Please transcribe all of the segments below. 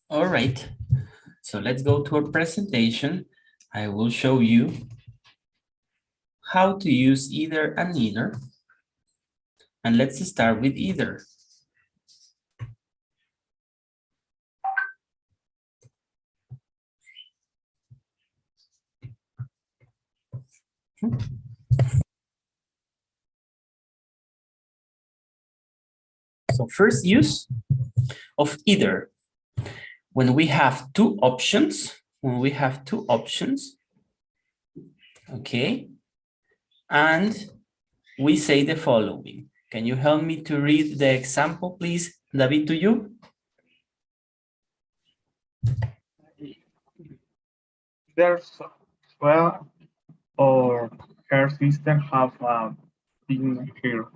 All right. So let's go to our presentation. I will show you how to use either and neither. And let's start with either. So first use of either. When we have two options, okay, and we say the following. Can you help me to read the example, please, David, to you? There's well or her sister have been here.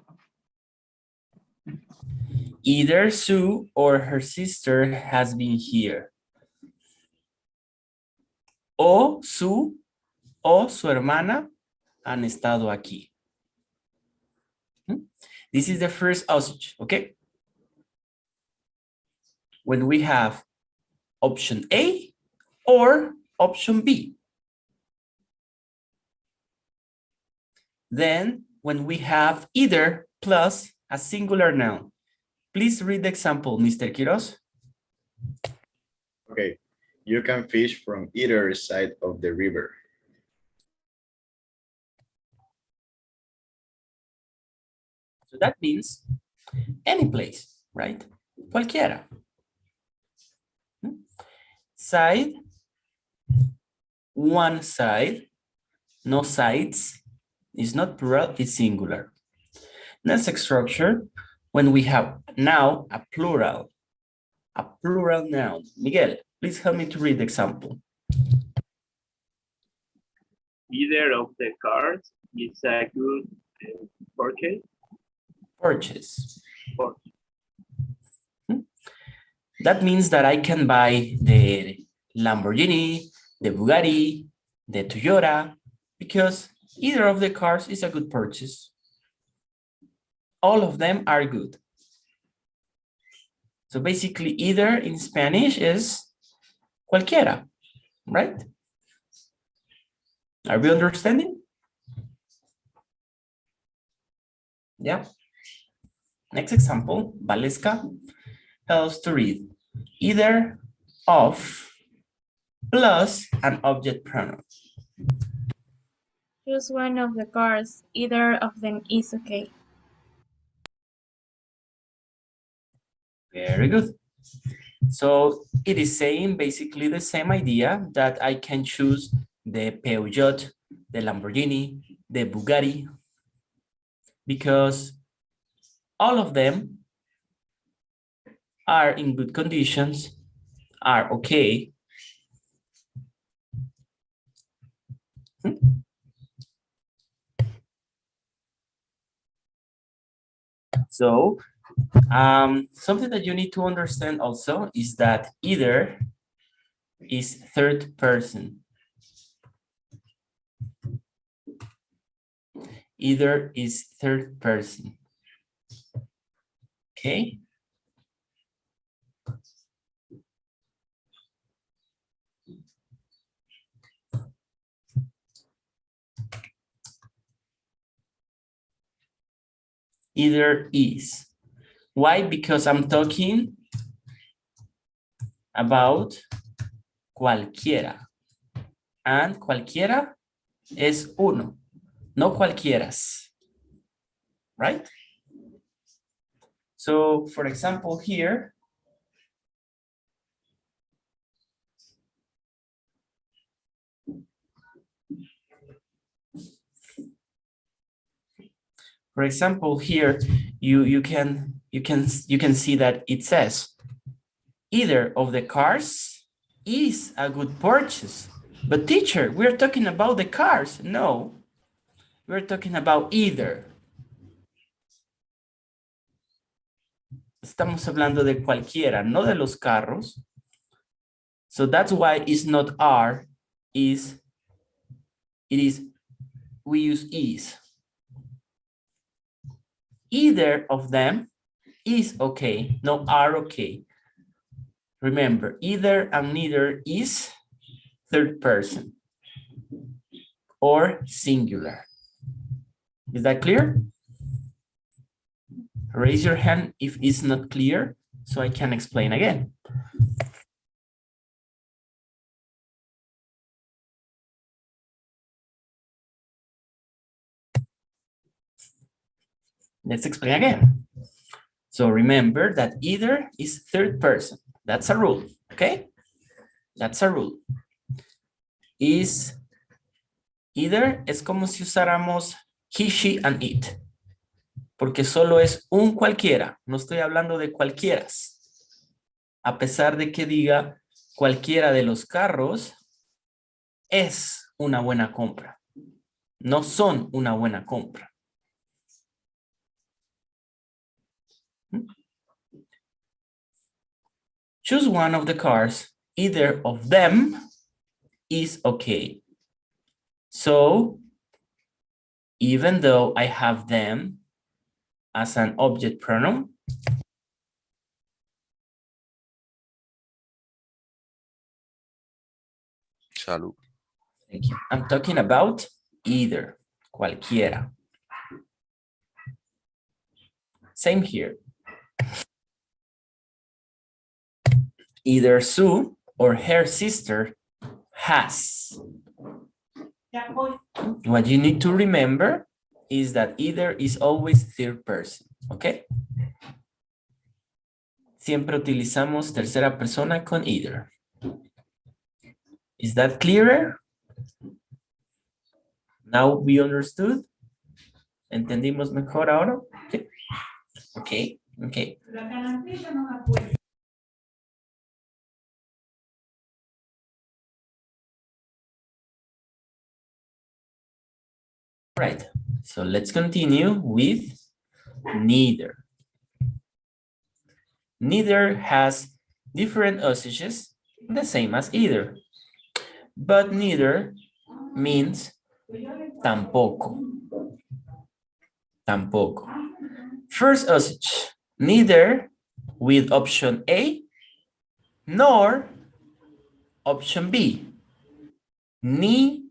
Either Sue or her sister has been here. O Sue o su hermana han estado aquí. This is the first usage, okay? When we have option A or option B. Then when we have either plus a singular noun. Please read the example, Mr. Quiroz. Okay, you can fish from either side of the river. So that means any place, right? Cualquiera. Side, one side, no sides, is not plural, it's singular. Next structure, when we have now a plural noun. Miguel, please help me to read the example. Either of the cars is a good purchase. Purchase. That means that I can buy the Lamborghini, the Bugatti, the Toyota, because either of the cars is a good purchase. All of them are good. So basically either in Spanish is cualquiera, right? Are we understanding? Yeah. Next example, Valeska helps to read either of plus an object pronoun. Choose one of the cars. Either of them is okay. Very good. So it is saying basically the same idea that I can choose the Peugeot, the Lamborghini, the Bugatti, because all of them are in good conditions, are okay. So something that you need to understand also is that either is third person. Either is third person. Okay. Either is. Why? Because I'm talking about cualquiera. And cualquiera es uno, no cualquieras. Right? So, for example, here, you can see that it says either of the cars is a good purchase. But teacher, we're talking about the cars. No, we're talking about either. Estamos hablando de cualquiera, no de los carros. So that's why it's not are, it is, we use is. Either of them is okay, no are okay. Remember, either and neither is third person or singular. Is that clear? Raise your hand if it's not clear so I can explain again. Let's explain again. So remember that either is third person. That's a rule, okay? That's a rule. Is either es como si usáramos he, she, and it. Porque solo es un cualquiera. No estoy hablando de cualquieras. A pesar de que diga cualquiera de los carros es una buena compra. No son una buena compra. Choose one of the cars. Either of them is okay. So, even though I have them as an object pronoun, Salud. thank you. I'm talking about either, cualquiera. Same here. Either Sue or her sister has. What you need to remember is that either is always third person, ¿ok? Siempre utilizamos tercera persona con either. Is that clearer? Now we understood? ¿Entendimos mejor ahora? Okay. Okay. Okay. Right. So let's continue with neither. Neither has different usages, the same as either. But neither means tampoco. Tampoco. First usage, neither with option A nor option B. Ni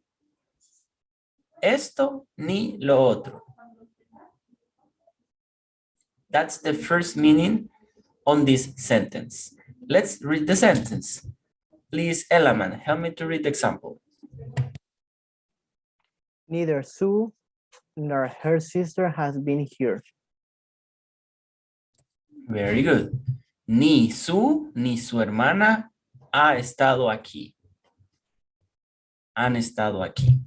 esto ni lo otro. That's the first meaning on this sentence. Let's read the sentence. Please, Elaman, help me to read the example. Neither Sue nor her sister has been here. Very good. Ni su ni su hermana ha estado aquí. Han estado aquí.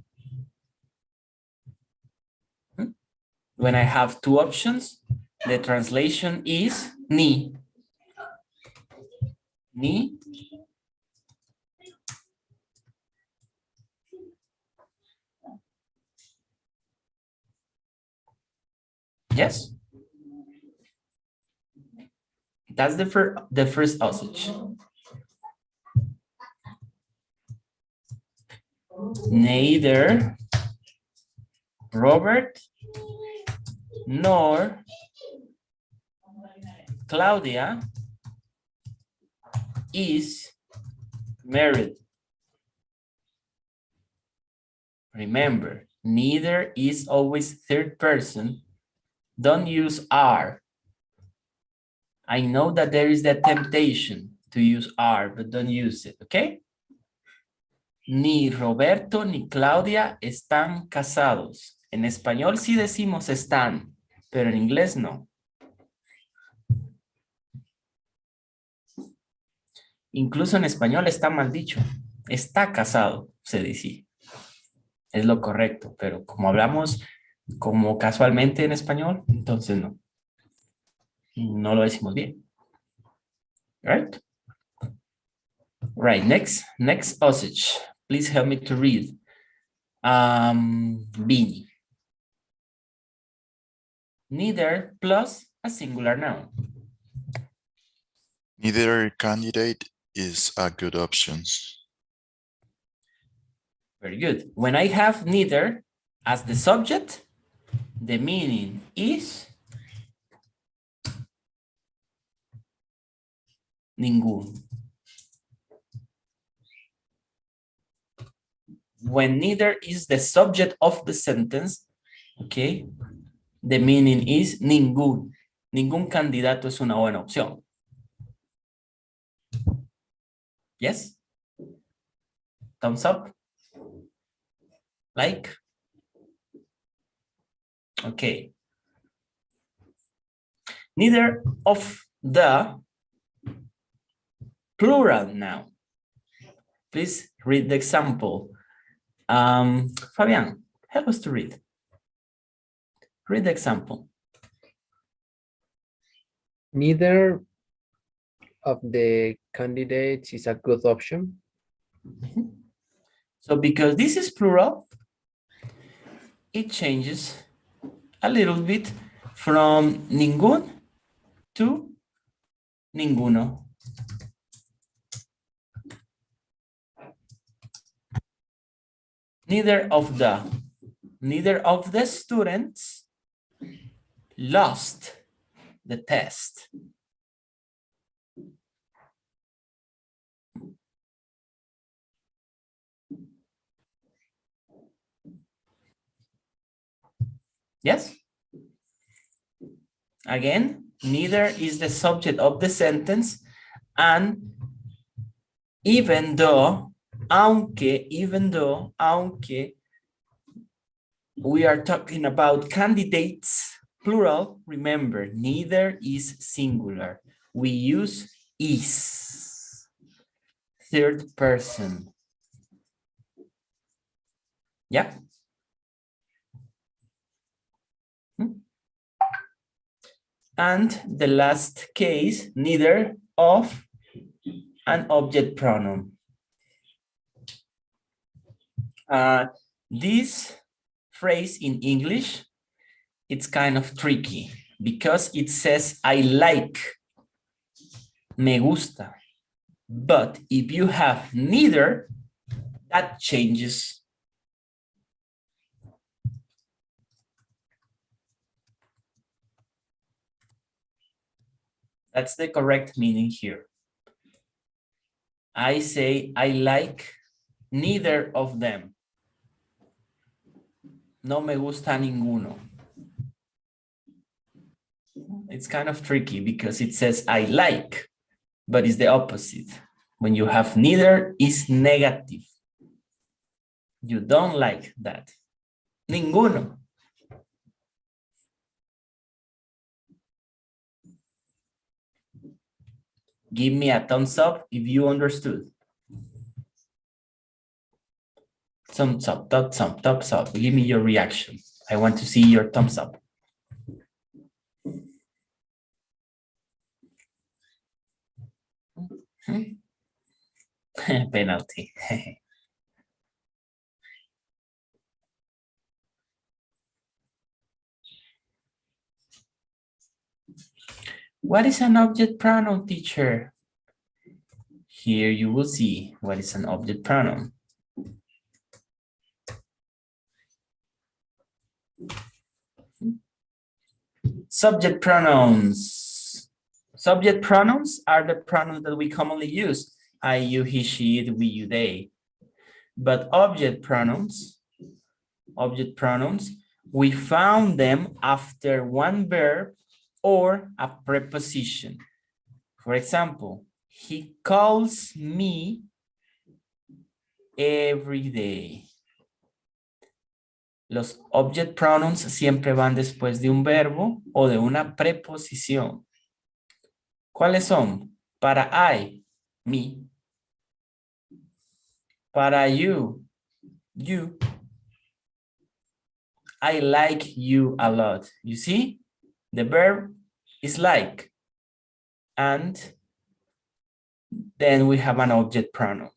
When I have two options, the translation is ni. Ni. Yes. That's the first usage. Neither Robert nor Claudia is married. Remember, neither is always third person. Don't use are. I know that there is that temptation to use are, but don't use it, okay? Ni Roberto ni Claudia están casados. En español sí decimos están, pero en inglés no. Incluso en español está mal dicho. Está casado, se dice. Es lo correcto, pero como hablamos como casualmente en español, entonces no. No lo decimos bien. Right? Right, next usage. Please help me to read. Bini. Neither plus a singular noun. Neither candidate is a good option. Very good. When I have neither as the subject, the meaning is ninguno. when neither is the subject of the sentence, okay, the meaning is ningún. Ningún candidato es una buena opción. Yes? Thumbs up? Like? Okay. Neither of the plural now. Please read the example. Fabian, help us to read. Read the example. Neither of the candidates is a good option. So because this is plural, it changes a little bit from ningún to ninguno. Neither of the students lost the test. Yes? Again, neither is the subject of the sentence, and even though, aunque, we are talking about candidates, plural, remember, neither is singular. We use is, third person. Yeah. And the last case, neither of an object pronoun. This phrase in English, it's kind of tricky because it says I like, me gusta. But if you have neither, that changes. That's the correct meaning here. I say I like neither of them. No me gusta ninguno. It's kind of tricky because it says I like, but it's the opposite. When you have neither, it's negative. You don't like that. Ninguno. Give me a thumbs up if you understood. Thumbs up, thumbs up, thumbs up. Give me your reaction. I want to see your thumbs up. Penalty. What is an object pronoun, teacher? Here you will see what is an object pronoun. Subject pronouns. Subject pronouns are the pronouns that we commonly use. I, you, he, she, it, we, you, they. But object pronouns, we found them after one verb or a preposition. For example, he calls me every day. Los object pronouns siempre van después de un verbo o de una preposición. ¿Cuáles son? Para I, me. Para you, you. I like you a lot. You see? The verb is like. And then we have an object pronoun.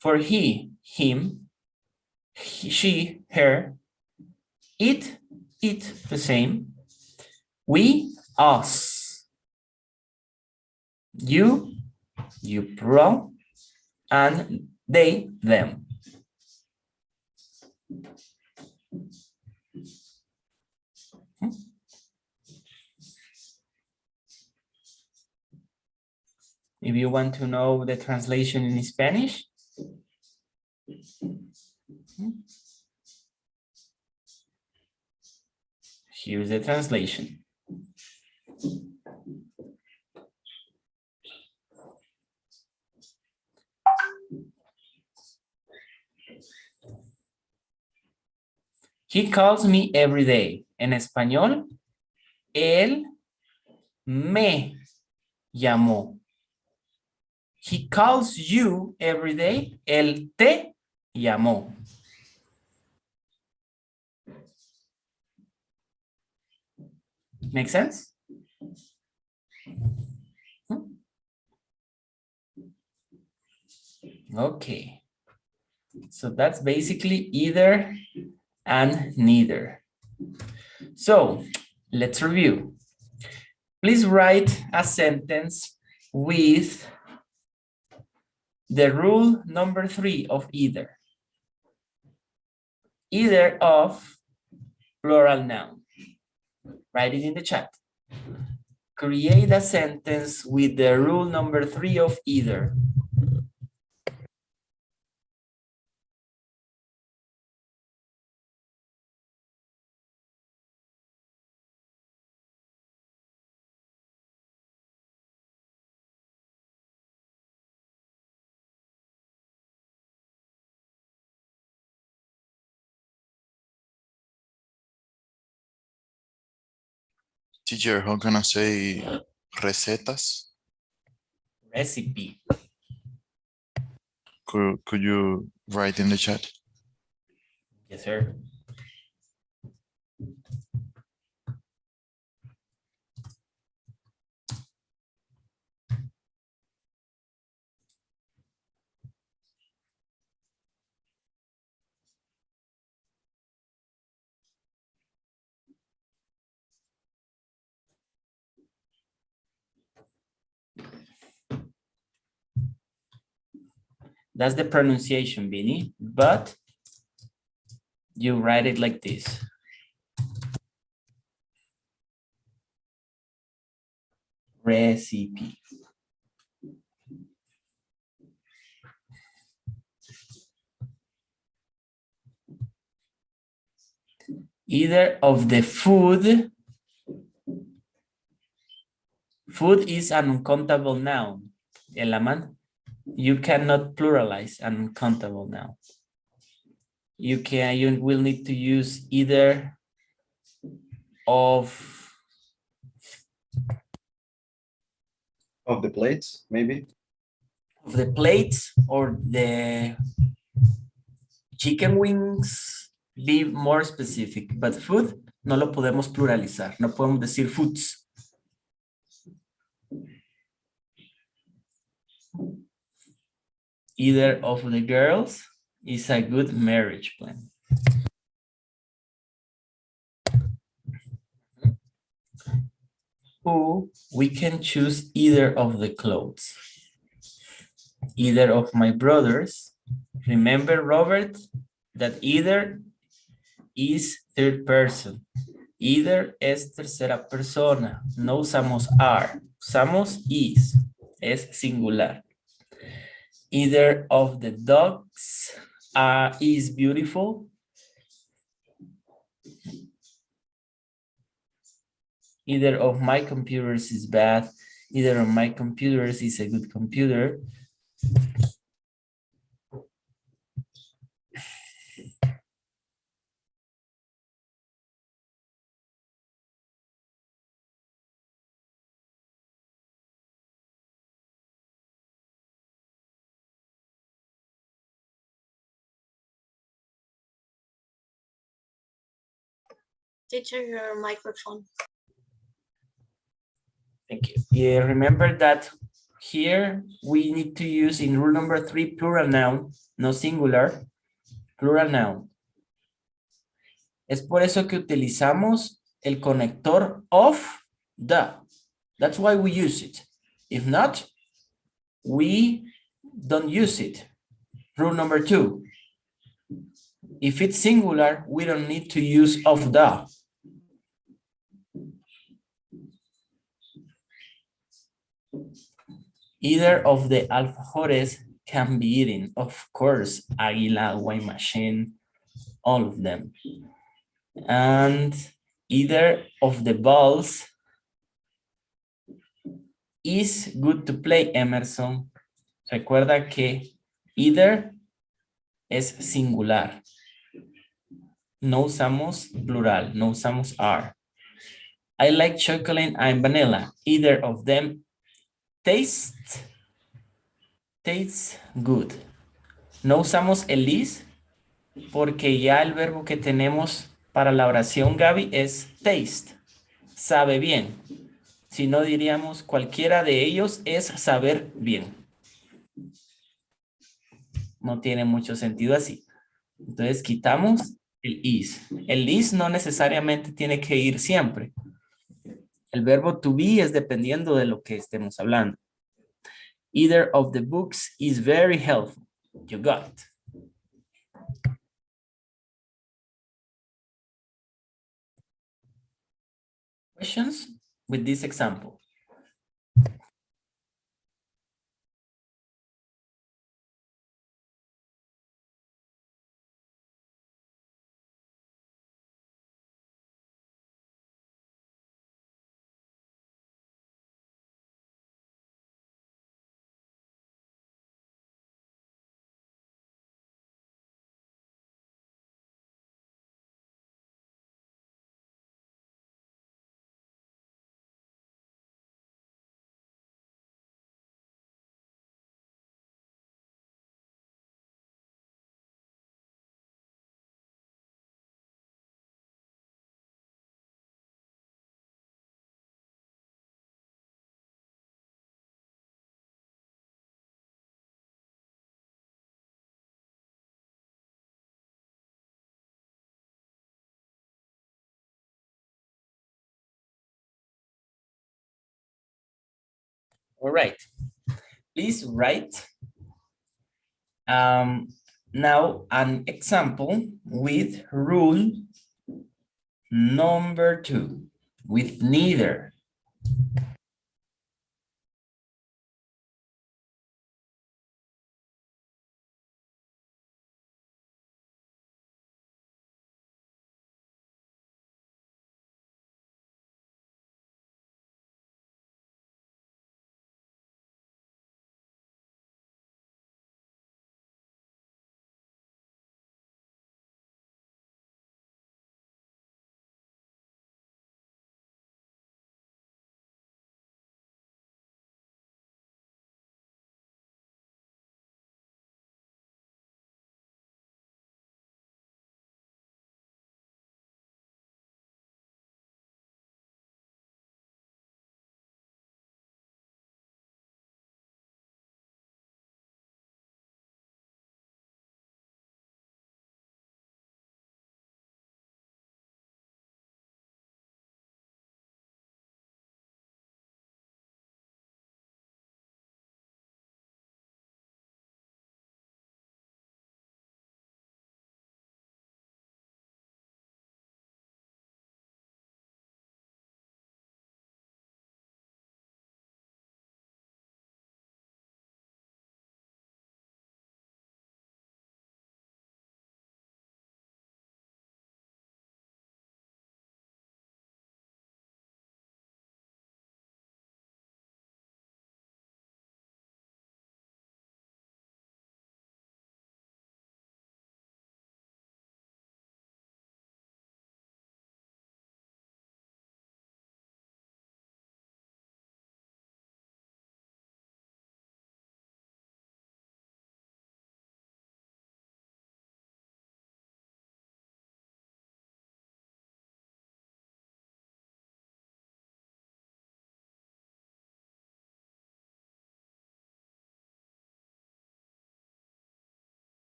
For he, him, she, her, it, the same. We, us. You, plural. And they, them. If you want to know the translation in Spanish, Here's the translation. He calls me every day. En español, él me llamó. He calls you every day. Él te llamó. Make sense? Okay. So that's basically either and neither. So let's review. Please write a sentence with the rule number 3 of either. Either of plural noun. Write it in the chat. Create a sentence with the rule number 3 of either. Teacher, how can I say recetas? Recipe. Could you write in the chat? Yes, sir. That's the pronunciation, Vinny, but you write it like this. Recipe. Either of the food. Food is an uncountable noun. Elaman, you cannot pluralize an uncountable noun. You will need to use either of Of the plates, maybe. the plates or the chicken wings. Be more specific, but food no lo podemos pluralizar. No podemos decir foods. Either of the girls is a good marriage plan. Or we can choose either of the clothes. Either of my brothers. Remember, Robert, that either is third person. Either es tercera persona. No usamos are. Usamos is. Es singular. Either of the dogs is beautiful. Either of my computers is bad. Either of my computers is a good computer. Teacher, your microphone. Thank you. Yeah, remember that here we need to use in rule number 3 plural noun, no singular, plural noun. Es por eso que utilizamos el conector of the. That's why we use it. If not, we don't use it. Rule number 2. If it's singular, we don't need to use of the. Either of the alfajores can be eaten. Of course, Águila, Guaymallén, all of them. And Either of the balls is good to play, Emerson. Recuerda que either es singular. No usamos plural, no usamos are. I like chocolate and vanilla. Either of them tastes good. No usamos el is porque ya el verbo que tenemos para la oración, Gaby, es taste. Sabe bien. Si no diríamos cualquiera de ellos es saber bien. No tiene mucho sentido así. Entonces quitamos el is. El is no necesariamente tiene que ir siempre. El verbo to be es dependiendo de lo que estemos hablando. Either of the books is very helpful. You got it. Questions with this example? All right. Please write now an example with rule number 2, with neither.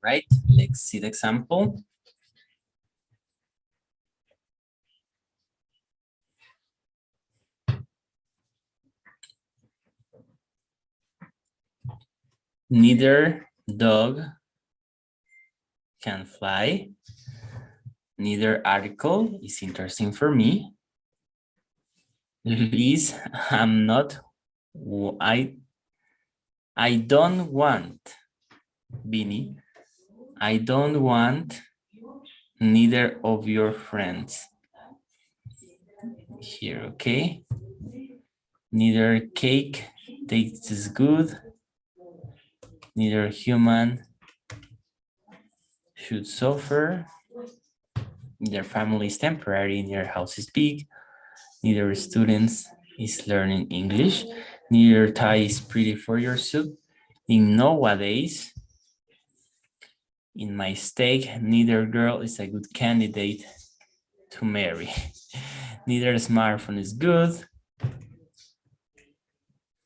right? Let's see the example. Neither dog can fly. Neither article is interesting for me. Liz, I'm not, I don't want, Vinny, I don't want neither of your friends. Here, okay? Neither cake tastes good. Neither human should suffer. Neither family is temporary. Neither house is big. Neither students is learning English. Neither tie is pretty for your suit. In nowadays, in my stake, neither girl is a good candidate to marry. Neither smartphone is good.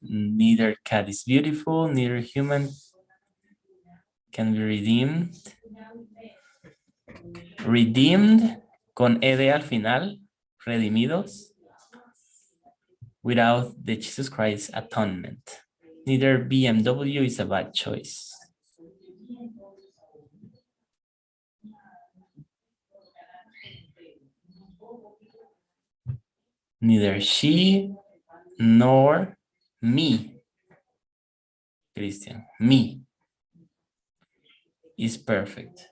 Neither cat is beautiful. Neither human can be redeemed. Redeemed con ed al final, redimidos, without the Jesus Christ atonement. Neither BMW is a bad choice. Neither she nor me, Christian, me is perfect.